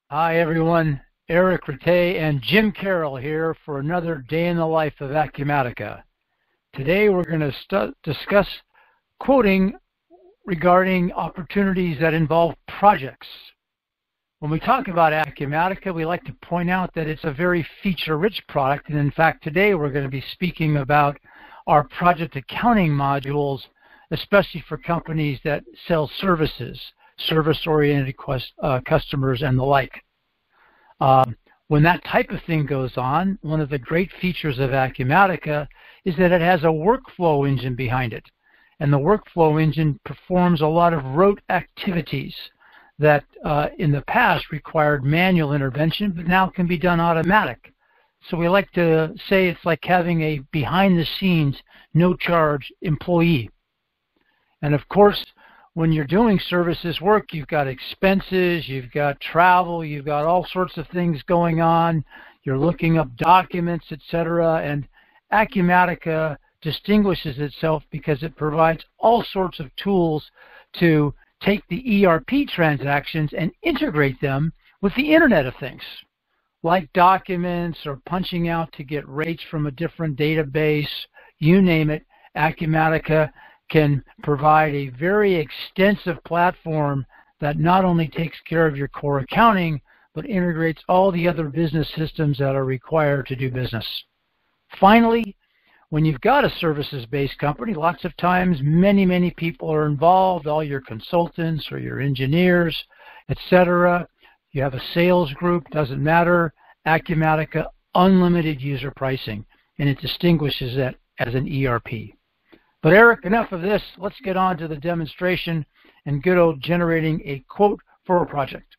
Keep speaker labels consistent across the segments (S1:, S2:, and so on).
S1: Hi everyone, Eric Rattay and Jim Carroll here for another day in the life of Acumatica. Today we're going to discuss quoting regarding opportunities that involve projects. When we talk about Acumatica, we like to point out that it's a very feature-rich product, and in fact today we're going to be speaking about our project accounting modules, especially for companies that sell services, service-oriented customers and the like. When that type of thing goes on, one of the great features of Acumatica is that it has a workflow engine behind it. And the workflow engine performs a lot of rote activities that in the past required manual intervention, but now can be done automatic. So we like to say it's like having a behind-the-scenes, no-charge employee. And of course, when you're doing services work, you've got expenses, you've got travel, you've got all sorts of things going on. You're looking up documents, etc. And Acumatica distinguishes itself because it provides all sorts of tools to take the ERP transactions and integrate them with the Internet of Things, like documents or punching out to get rates from a different database, you name it. Acumatica can provide a very extensive platform that not only takes care of your core accounting, but integrates all the other business systems that are required to do business. Finally, when you've got a services-based company, lots of times many people are involved, all your consultants or your engineers, etc. You have a sales group, doesn't matter. Acumatica, unlimited user pricing, and it distinguishes it as an ERP. But Eric, enough of this. Let's get on to the demonstration and good old generating a quote for a project.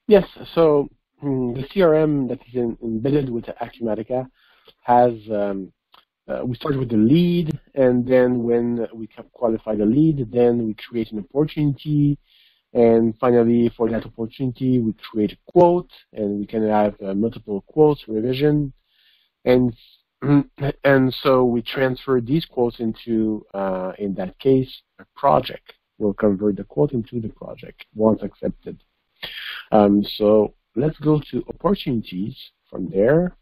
S2: Yes, so the CRM that is embedded with Acumatica has, we start with the lead, and then when we qualify the lead, then we create an opportunity, and finally for that opportunity we create a quote, and we can have multiple quotes, revision, and so we transfer these quotes into, in that case, a project. We'll convert the quote into the project once accepted. So let's go to opportunities from there.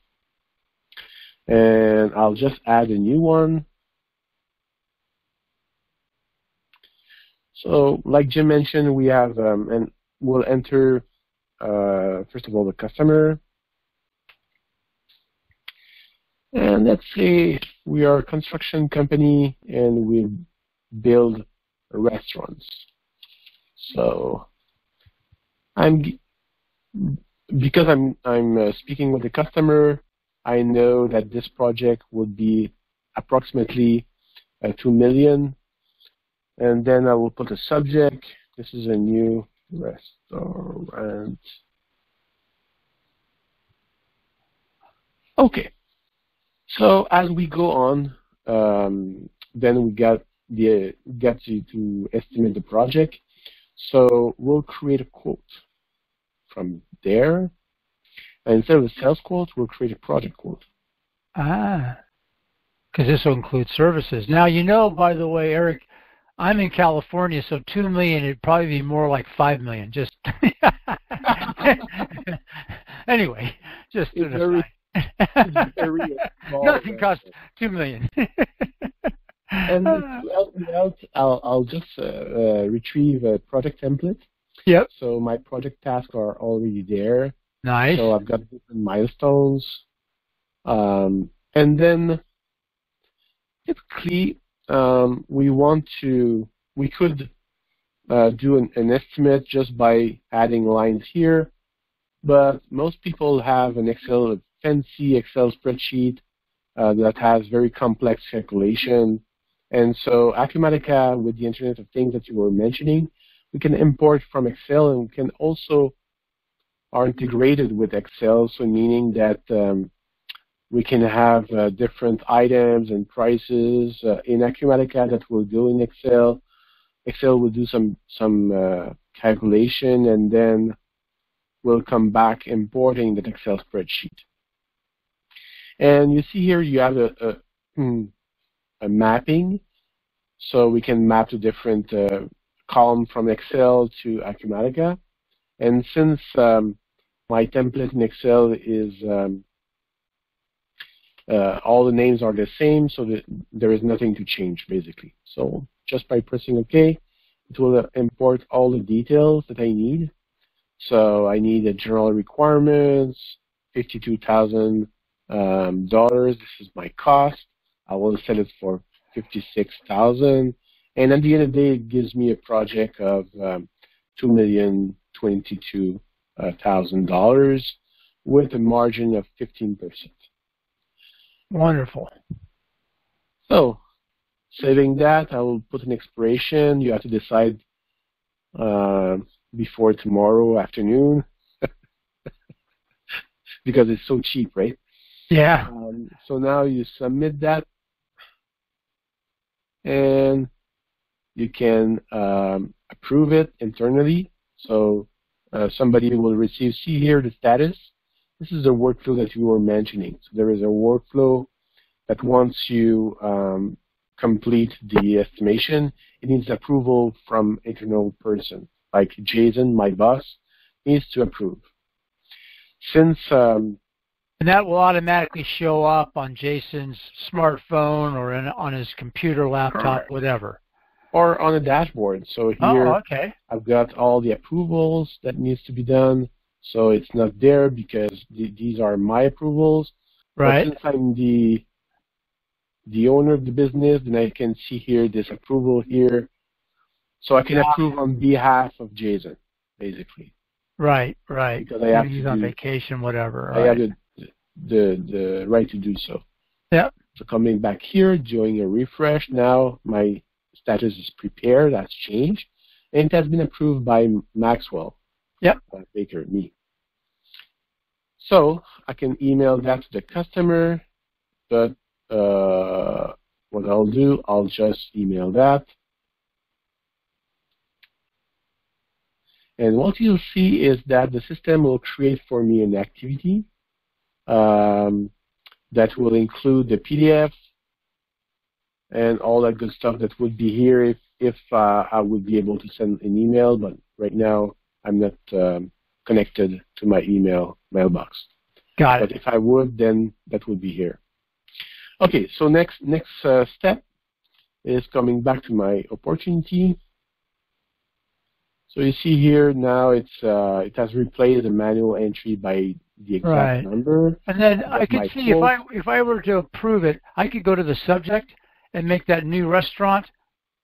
S2: And I'll just add a new one. So like Jim mentioned, we have, and we'll enter, first of all, the customer. And let's say we are a construction company and we build restaurants. So because I'm speaking with the customer, I know that this project would be approximately 2 million. And then I will put a subject. This is a new restaurant. Okay. So as we go on, then we get to estimate the project. So we'll create a quote from there. And instead of a sales quote, we'll create a project quote.
S1: Ah, because this will include services. Now, you know, by the way, Eric, I'm in California, so 2 million, it'd probably be more like 5 million. Just anyway, just nothing costs 2 million.
S2: And to help me out, I'll just retrieve a project template.
S1: Yep.
S2: So my project tasks are already there.
S1: Nice.
S2: So I've got different milestones. And then typically we could do an estimate just by adding lines here. But most people have a fancy Excel spreadsheet that has very complex calculation. And so Acumatica, with the Internet of Things that you were mentioning, we can import from Excel, and we can also are integrated with Excel, so meaning that we can have different items and prices in Acumatica that will go in Excel. Excel will do some calculation, and then we'll come back importing that Excel spreadsheet. And you see here you have a mapping, so we can map to different columns from Excel to Acumatica. And since My template in Excel is all the names are the same, so that there is nothing to change basically. So just by pressing OK, it will import all the details that I need. So I need the general requirements, $52,000. This is my cost. I will set it for $56,000, and at the end of the day, it gives me a project of $2,022,000 with a margin of 15%.
S1: Wonderful.
S2: So, saving that, I will put an expiration. You have to decide before tomorrow afternoon because it's so cheap, right?
S1: Yeah.
S2: So now you submit that, and you can approve it internally. So somebody will receive, see here the status. This is the workflow that you were mentioning. So there is a workflow that once you complete the estimation, it needs approval from internal person, like Jason, my boss, needs to approve. Since
S1: and that will automatically show up on Jason's smartphone or on his computer, laptop, whatever.
S2: Or on a dashboard. So here
S1: okay.
S2: I've got all the approvals that needs to be done. So it's not there because these are my approvals.
S1: Right.
S2: But since I'm the owner of the business, then I can see here this approval here. So I can approve on behalf of Jason, basically.
S1: Right, right.
S2: Because I have
S1: he's
S2: to
S1: on vacation, whatever.
S2: I have the right to do so.
S1: Yeah.
S2: So coming back here, doing a refresh, now my status is prepared, that's changed, and it has been approved by Maxwell.
S1: Yep.
S2: Baker, me. So I can email that to the customer, but what I'll do, I'll just email that. And what you'll see is that the system will create for me an activity that will include the PDF and all that good stuff that would be here if I would be able to send an email, but right now I'm not connected to my email mailbox.
S1: Got it.
S2: But if I would, then that would be here. Okay, so next step is coming back to my opportunity. So you see here now it has replaced the manual entry by the exact number.
S1: And then I could see if I were to approve it, I could go to the subject and make that new restaurant,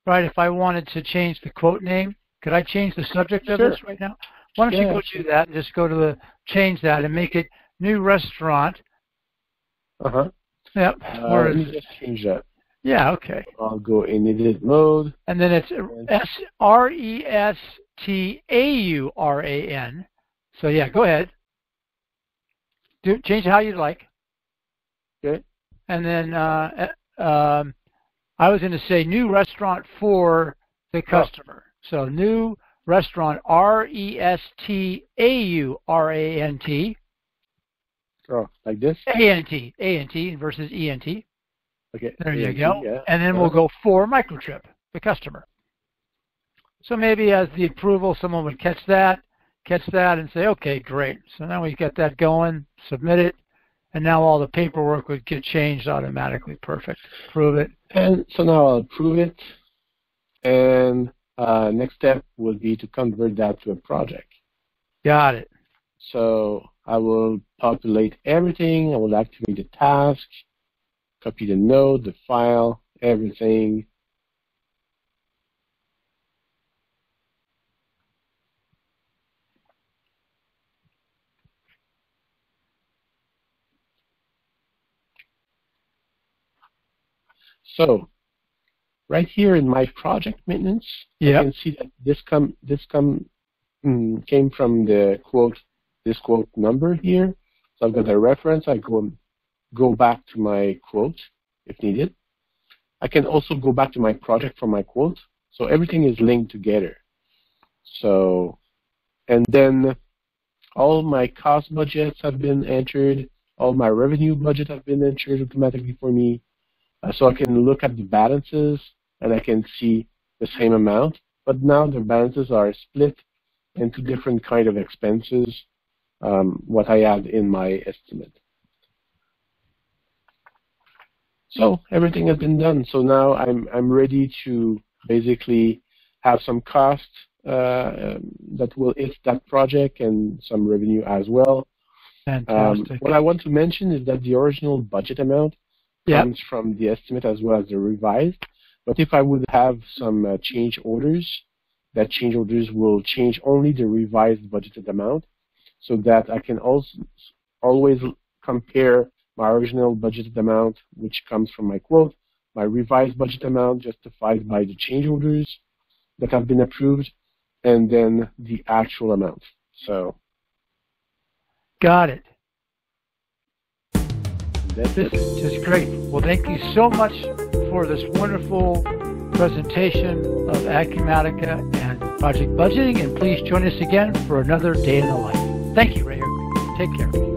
S1: right? If I wanted to change the quote name, could I change the subject of this right now? Why don't you go do that and just go to the change that and make it new restaurant. Yep.
S2: Let me just change that.
S1: Yeah, okay.
S2: I'll go in edit mode.
S1: And then it's restauran. So yeah, go ahead. Change it how you'd like.
S2: Okay.
S1: And then I was going to say new restaurant for the customer. So new restaurant, restauran.
S2: Oh, like this?
S1: A-N-T versus E-N-T.
S2: Okay.
S1: There you go. Yeah. And then we'll go for microtrip, the customer. So maybe as the approval, someone would catch that and say, okay, great. So now we've got that going, submit it, and now all the paperwork would get changed automatically. Perfect. Approve it.
S2: And so now I'll approve it. And next step would be to convert that to a project.
S1: Got it.
S2: So I will populate everything. I will activate the task, copy the node, the file, everything. So right here in my project maintenance, you can see that this came from the quote, this quote number here. So I've got a reference. I go back to my quote if needed. I can also go back to my project for my quote. So everything is linked together. So, and then all my cost budgets have been entered. All my revenue budget have been entered automatically for me. So I can look at the balances and I can see the same amount. But now the balances are split into different kind of expenses. what I had in my estimate. So everything has been done. So now I'm ready to basically have some cost that will hit that project and some revenue as well.
S1: Fantastic.
S2: What I want to mention is that the original budget amount comes from the estimate as well as the revised. But if I would have some change orders, that change orders will change only the revised budgeted amount, so that I can also always compare my original budgeted amount, which comes from my quote, my revised budget amount justified by the change orders that have been approved, and then the actual amount. So,
S1: got it.
S2: This
S1: is just great. Well, thank you so much for this wonderful presentation of Acumatica and project budgeting, and please join us again for another day in the life. Thank you, Ray. Take care.